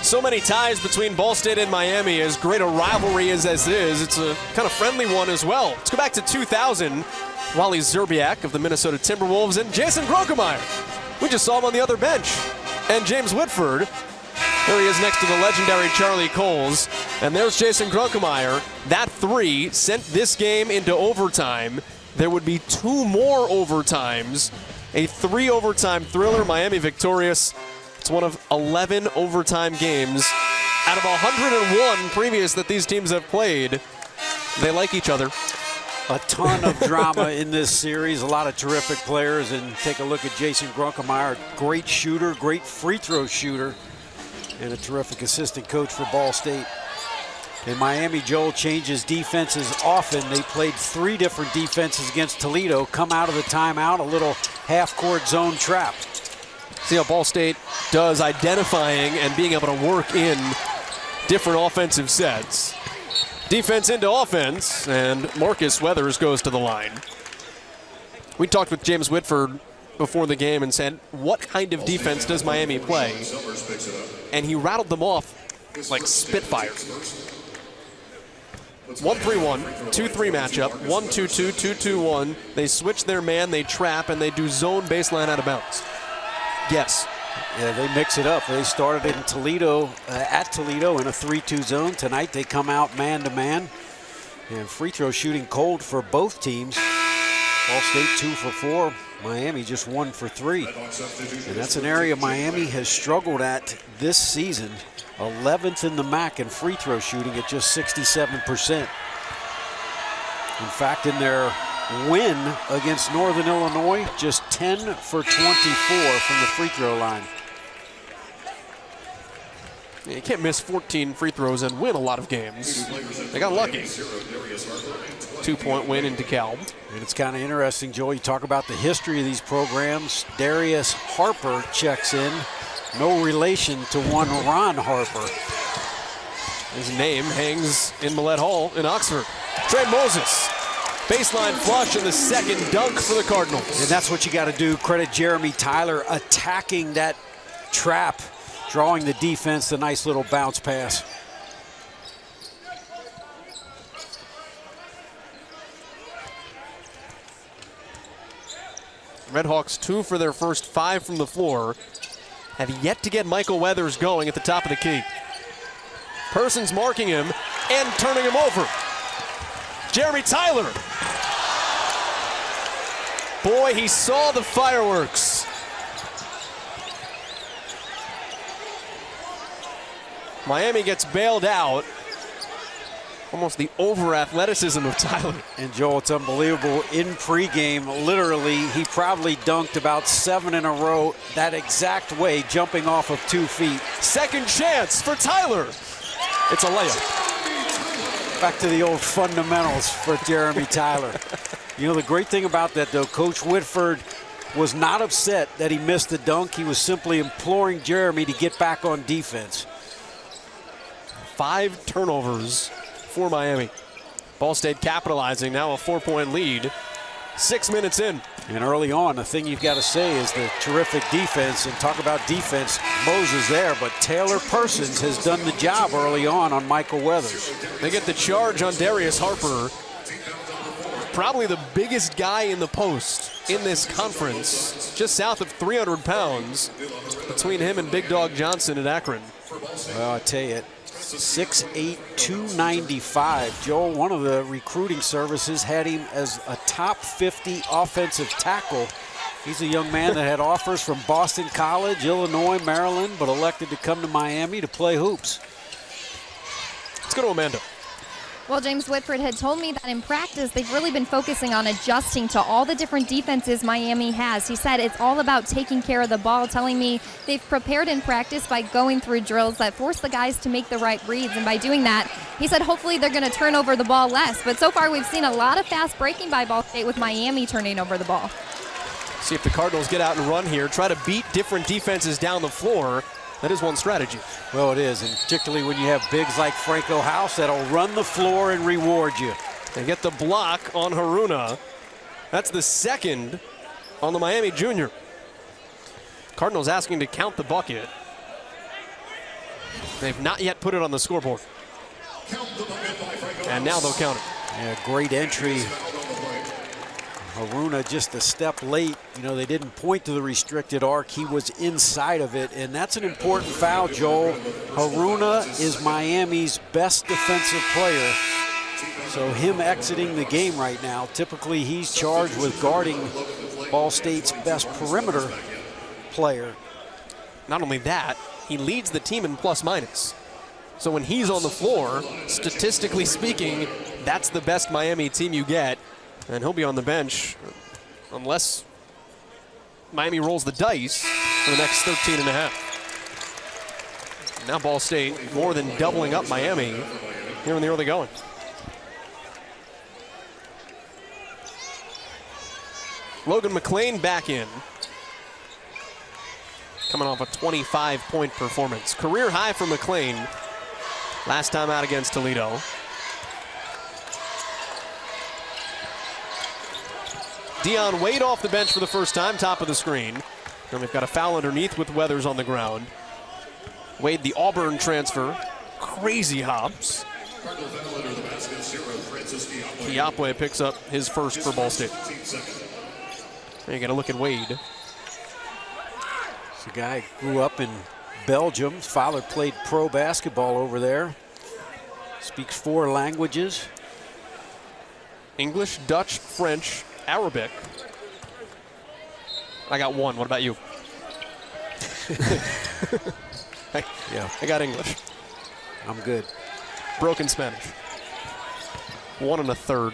So many ties between Ball State and Miami. As great a rivalry as this is, it's a kind of friendly one as well. Let's go back to 2000. Wally Szczerbiak of the Minnesota Timberwolves and Jason Grunkemeyer. We just saw him on the other bench. And James Whitford. There he is next to the legendary Charlie Coles. And there's Jason Grunkemeyer. That three sent this game into overtime. There would be 2 more overtimes. A 3-overtime thriller. Miami victorious. It's one of 11 overtime games. Out of 101 previous that these teams have played, they like each other. A ton of drama in this series, a lot of terrific players, and take a look at Jason Grunkemeyer, great shooter, great free throw shooter, and a terrific assistant coach for Ball State. In Miami, Joel changes defenses often. They played 3 different defenses against Toledo, come out of the timeout, a little half-court zone trap. See how Ball State does identifying and being able to work in different offensive sets. Defense into offense, and Marcus Weathers goes to the line. We talked with James Whitford before the game and said, what kind of defense does Miami play? And he rattled them off like Spitfire. 1-3-1, 2-3 matchup, 1-2-2, 2-2-1. They switch their man, they trap, and they do zone baseline out of bounds. Yes. Yeah, they mix it up. They started in Toledo, at Toledo in a 3-2 zone. Tonight they come out man-to-man. And free throw shooting cold for both teams. Ball State 2 for 4. Miami just 1 for 3. And that's an area Miami has struggled at this season. 11th in the MAC in free throw shooting at just 67%. In fact, in their win against Northern Illinois, just 10 for 24 from the free throw line. You can't miss 14 free throws and win a lot of games. They got lucky. 2-point win in DeKalb. And it's kind of interesting, Joel, you talk about the history of these programs. Darius Harper checks in. No relation to one Ron Harper. His name hangs in Millett Hall in Oxford. Trey Moses. Baseline flush and the second dunk for the Cardinals. And that's what you got to do. Credit Jeremy Tyler attacking that trap, drawing the defense, the nice little bounce pass. Redhawks 2 for their first 5 from the floor. Have yet to get Michael Weathers going at the top of the key. Persons marking him and turning him over. Jeremy Tyler. Boy, he saw the fireworks. Miami gets bailed out. Almost the over-athleticism of Tyler. And Joel, it's unbelievable. In pregame, literally, he probably dunked about 7 in a row that exact way, jumping off of 2 feet. Second chance for Tyler. It's a layup. Back to the old fundamentals for Jeremy Tyler. You know, the great thing about that, though, Coach Whitford was not upset that he missed the dunk. He was simply imploring Jeremy to get back on defense. 5 turnovers for Miami. Ball State capitalizing, now a 4-point lead. 6 minutes in. And early on, the thing you've got to say is the terrific defense. And talk about defense, Moses there, but Taylor Persons has done the job early on Michael Weathers. They get the charge on Darius Harper. Probably the biggest guy in the post in this conference. Just south of 300 pounds between him and Big Dog Johnson at Akron. Well, I tell you, 6'8", 295. Joel, one of the recruiting services had him as a top 50 offensive tackle. He's a young man that had offers from Boston College, Illinois, Maryland, but elected to come to Miami to play hoops. Let's go to Amanda. Well, James Whitford had told me that in practice, they've really been focusing on adjusting to all the different defenses Miami has. He said it's all about taking care of the ball, telling me they've prepared in practice by going through drills that force the guys to make the right reads. And by doing that, he said hopefully they're going to turn over the ball less. But so far, we've seen a lot of fast breaking by Ball State with Miami turning over the ball. See if the Cardinals get out and run here, try to beat different defenses down the floor. That is one strategy. Well, it is, and particularly when you have bigs like Franco House that'll run the floor and reward you. They get the block on Haruna. That's the second on the Miami junior. Cardinals asking to count the bucket. They've not yet put it on the scoreboard. And now they'll count it. Yeah, great entry. Haruna just a step late. You know, they didn't point to the restricted arc. He was inside of it, and that's an important foul, Joel. Haruna is Miami's best defensive player. So him exiting the game right now, typically he's charged with guarding Ball State's best perimeter player. Not only that, he leads the team in plus minus. So when he's on the floor, statistically speaking, that's the best Miami team you get. And he'll be on the bench unless Miami rolls the dice for the next 13 and a half. Now Ball State more than doubling up Miami here in the early going. Logan McLean back in. Coming off a 25-point performance. Career high for McLean last time out against Toledo. Dion Wade off the bench for the first time, top of the screen. And we've got a foul underneath with Weathers on the ground. Wade, the Auburn transfer, crazy hops. Kiapwe picks up his first for Ball State. There you got to look at Wade. This a guy grew up in Belgium. His father played pro basketball over there. Speaks 4 languages. English, Dutch, French, Arabic. I got 1. What about you? I got English. I'm good. Broken Spanish. 1 1/3.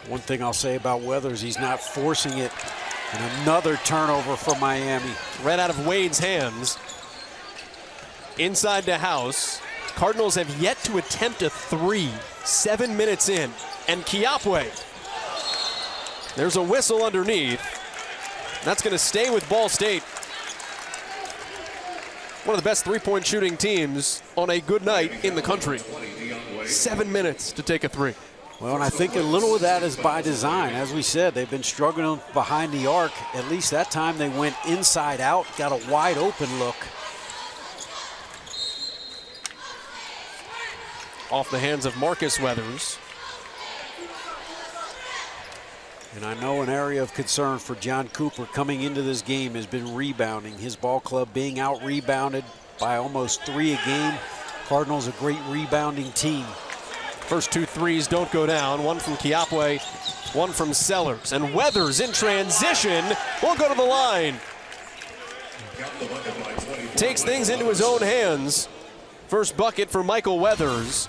One thing I'll say about Weathers, he's not forcing it. And another turnover for Miami. Right out of Wade's hands. Inside the house. Cardinals have yet to attempt a 3. 7 minutes in. And Kiapwe. There's a whistle underneath. That's going to stay with Ball State. One of the best three-point shooting teams on a good night in the country. 7 minutes to take a 3. Well, and I think a little of that is by design. As we said, they've been struggling behind the arc. At least that time they went inside out, got a wide open look. Off the hands of Marcus Weathers. And I know an area of concern for John Cooper coming into this game has been rebounding. His ball club being out-rebounded by almost 3 a game. Cardinals a great rebounding team. First 2 threes don't go down. 1 from Kiapwe, 1 from Sellers. And Weathers in transition will go to the line. Takes things into his own hands. First bucket for Michael Weathers.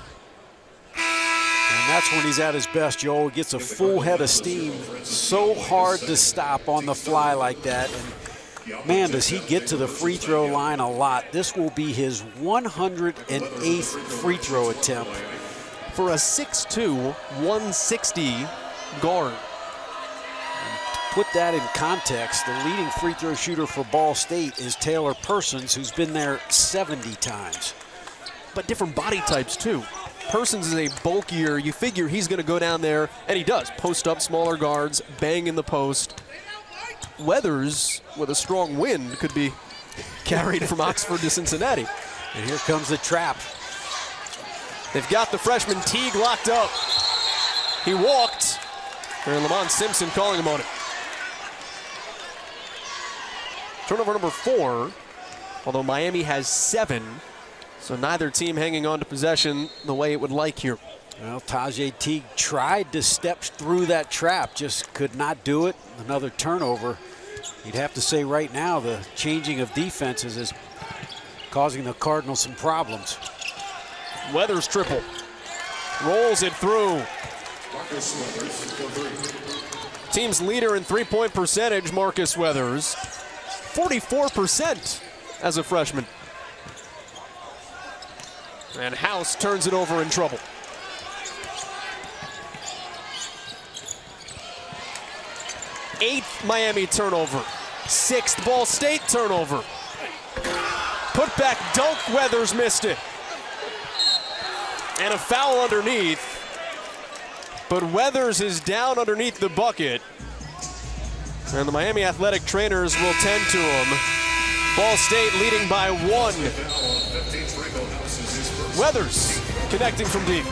And that's when he's at his best, Joel. Gets a full head of steam. So hard to stop on the fly like that. And man, does he get to the free throw line a lot. This will be his 108th free throw attempt. For a 6'2", 160 guard. Put that in context, the leading free throw shooter for Ball State is Taylor Persons, who's been there 70 times. But different body types too. Persons is a bulkier, you figure he's going to go down there, and he does. Post up smaller guards, bang in the post. Weathers, with a strong wind, could be carried from Oxford to Cincinnati. And here comes the trap. They've got the freshman Teague locked up. He walked. And Lamont Simpson calling him on it. Turnover number 4, although Miami has 7. So neither team hanging on to possession the way it would like here. Well, Tajay Teague tried to step through that trap, just could not do it. Another turnover. You'd have to say right now the changing of defenses is causing the Cardinals some problems. Weathers triple. Rolls it through. Team's leader in three-point percentage, Marcus Weathers. 44% as a freshman. And House turns it over in trouble. Eighth Miami turnover. 6th Ball State turnover. Put back dunk, Weathers missed it. And a foul underneath. But Weathers is down underneath the bucket. And the Miami Athletic trainers will tend to him. Ball State leading by 1. Weathers connecting from deep.